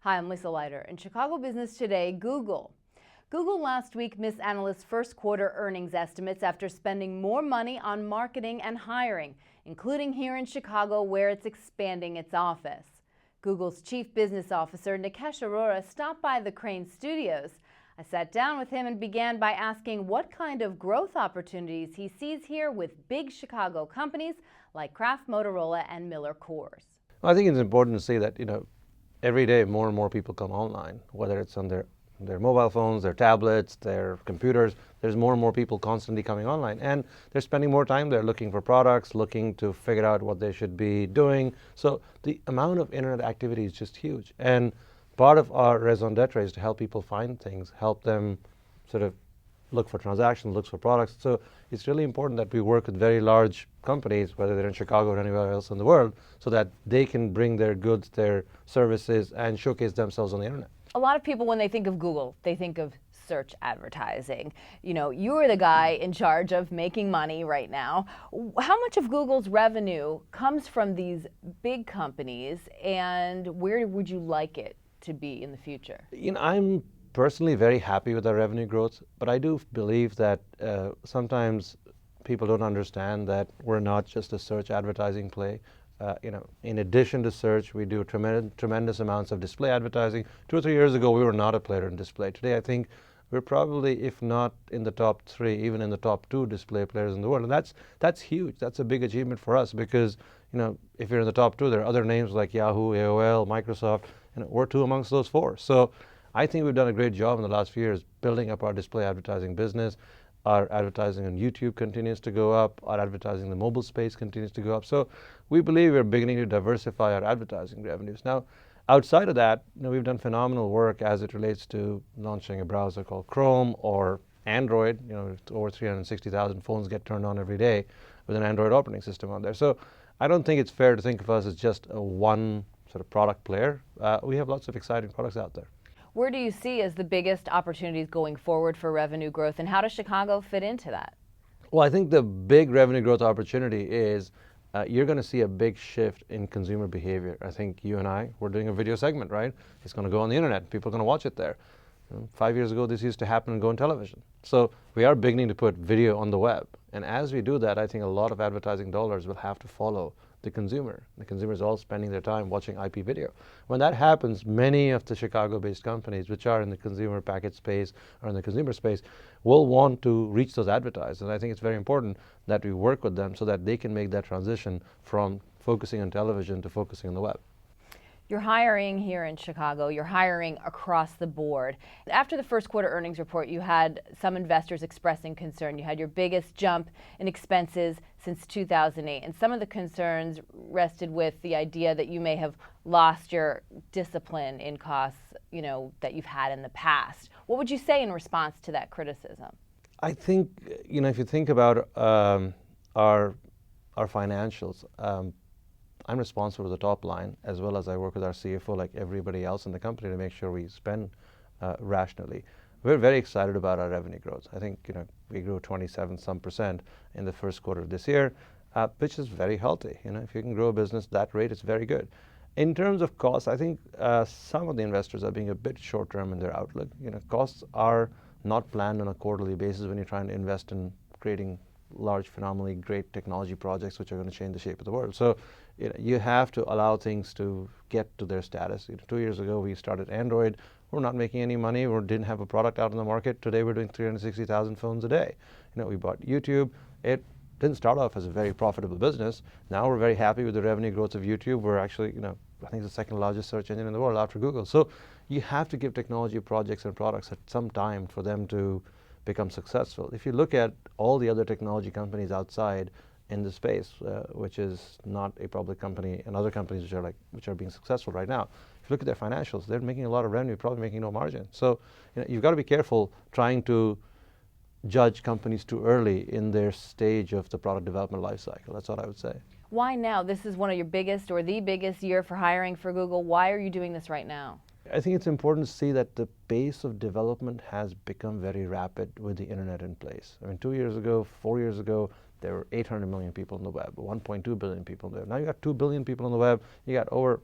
Hi, I'm Lisa Leiter. In Chicago Business Today, Google last week missed analysts' first quarter earnings estimates after spending more money on marketing and hiring, including here in Chicago where it's expanding its office. Google's chief business officer, Nikesh Arora, stopped by the Crain studios. I sat down with him and began by asking what kind of growth opportunities he sees here with big Chicago companies like Kraft, Motorola, and Miller Coors. I think it's important to say that, every day more and more people come online, whether it's on their mobile phones, their tablets, their computers. There's more and more people constantly coming online, and they're spending more time there looking for products, looking to figure out what they should be doing. So the amount of internet activity is just huge. And part of our raison d'etre is to help people find things, help them sort of look for transactions, look for products. So it's really important that we work with very large companies, whether they're in Chicago or anywhere else in the world, so that they can bring their goods, their services, and showcase themselves on the internet. A lot of people, when they think of Google, they think of search advertising. You are the guy in charge of making money right now. How much of Google's revenue comes from these big companies, and where would you like it to be in the future? I'm personally very happy with our revenue growth, but I do believe that sometimes people don't understand that we're not just a search advertising play. In addition to search, we do tremendous amounts of display advertising. 2 or 3 years ago, we were not a player in display. Today, I think we're probably, if not in the top 3, even in the top 2 display players in the world. And that's huge. That's a big achievement for us because, if you're in the top 2, there are other names like Yahoo, AOL, Microsoft, we're 2 amongst those 4. So I think we've done a great job in the last few years building up our display advertising business. Our advertising on YouTube continues to go up. Our advertising in the mobile space continues to go up. So we believe we're beginning to diversify our advertising revenues. Now, outside of that, we've done phenomenal work as it relates to launching a browser called Chrome or Android. Over 360,000 phones get turned on every day with an Android operating system on there. So I don't think it's fair to think of us as just a one sort of product player. We have lots of exciting products out there. Where do you see as the biggest opportunities going forward for revenue growth, and how does Chicago fit into that? Well, I think the big revenue growth opportunity is you're going to see a big shift in consumer behavior. I think you and I, we're doing a video segment, right? It's going to go on the internet. People are going to watch it there. 5 years ago, this used to happen and go on television. So we are beginning to put video on the web. And as we do that, I think a lot of advertising dollars will have to follow the consumer. The consumer is all spending their time watching IP video. When that happens, many of the Chicago-based companies, which are in the consumer package space or in the consumer space, will want to reach those advertisers. And I think it's very important that we work with them so that they can make that transition from focusing on television to focusing on the web. You're hiring here in Chicago. You're hiring across the board. After the first quarter earnings report, you had some investors expressing concern. You had your biggest jump in expenses since 2008. And some of the concerns rested with the idea that you may have lost your discipline in costs, that you've had in the past. What would you say in response to that criticism? I think, if you think about our financials, I'm responsible for the top line, as well as I work with our CFO like everybody else in the company to make sure we spend rationally. We're very excited about our revenue growth. I think we grew 27% in the first quarter of this year, which is very healthy. If you can grow a business that rate, it's very good. In terms of costs, I think some of the investors are being a bit short-term in their outlook. Costs are not planned on a quarterly basis when you're trying to invest in creating large, phenomenally great technology projects which are going to change the shape of the world. So you have to allow things to get to their status. 2 years ago, we started Android. We're not making any money. We didn't have a product out in the market. Today, we're doing 360,000 phones a day. We bought YouTube. It didn't start off as a very profitable business. Now we're very happy with the revenue growth of YouTube. We're actually, I think it's the second largest search engine in the world after Google. So you have to give technology projects and products at some time for them to become successful. If you look at all the other technology companies outside in the space, which is not a public company, and other companies which are being successful right now, if you look at their financials, they're making a lot of revenue, probably making no margin. So you've got to be careful trying to judge companies too early in their stage of the product development life cycle. That's what I would say. Why now? This is one of your biggest or the biggest year for hiring for Google. Why are you doing this right now? I think it's important to see that the pace of development has become very rapid with the internet in place. 2 years ago, 4 years ago, there were 800 million people on the web, 1.2 billion people on the web. Now you got 2 billion people on the web. You got over,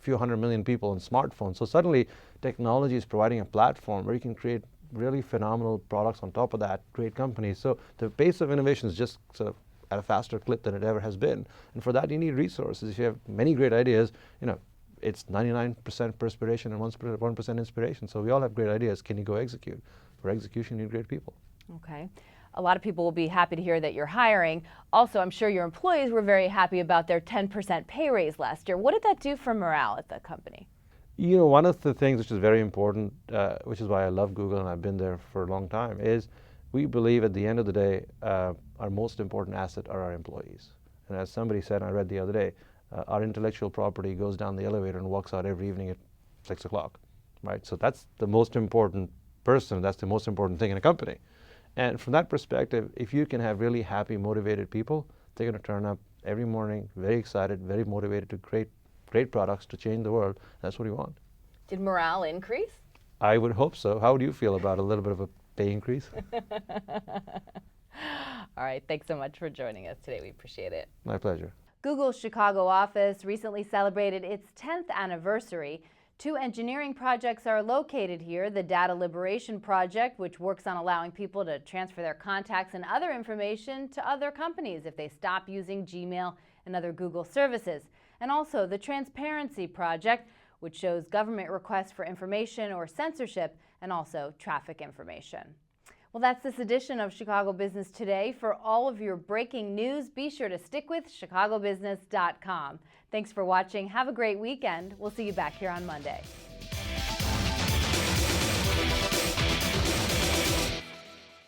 few 100 million people on smartphones. So suddenly technology is providing a platform where you can create really phenomenal products on top of that, great companies. So the pace of innovation is just sort of at a faster clip than it ever has been. And for that, you need resources. If you have many great ideas, it's 99% perspiration and 1% inspiration. So we all have great ideas. Can you go execute? For execution, you need great people. Okay. A lot of people will be happy to hear that you're hiring. Also, I'm sure your employees were very happy about their 10% pay raise last year. What did that do for morale at the company? One of the things which is very important, which is why I love Google and I've been there for a long time, is we believe at the end of the day, our most important asset are our employees. And as somebody said, I read the other day, our intellectual property goes down the elevator and walks out every evening at 6 o'clock, right? So that's the most important person, that's the most important thing in a company. And from that perspective, if you can have really happy, motivated people, they're going to turn up every morning, very excited, very motivated to create great products to change the world. That's what we want. Did morale increase? I would hope so. How would you feel about a little bit of a pay increase? All right, thanks so much for joining us today. We appreciate it. My pleasure. Google's Chicago office recently celebrated its 10th anniversary. 2 engineering projects are located here. The Data Liberation Project, which works on allowing people to transfer their contacts and other information to other companies if they stop using Gmail and other Google services. And also the Transparency Project, which shows government requests for information or censorship and also traffic information. Well, that's this edition of Chicago Business Today. For all of your breaking news, be sure to stick with chicagobusiness.com. Thanks for watching. Have a great weekend. We'll see you back here on Monday.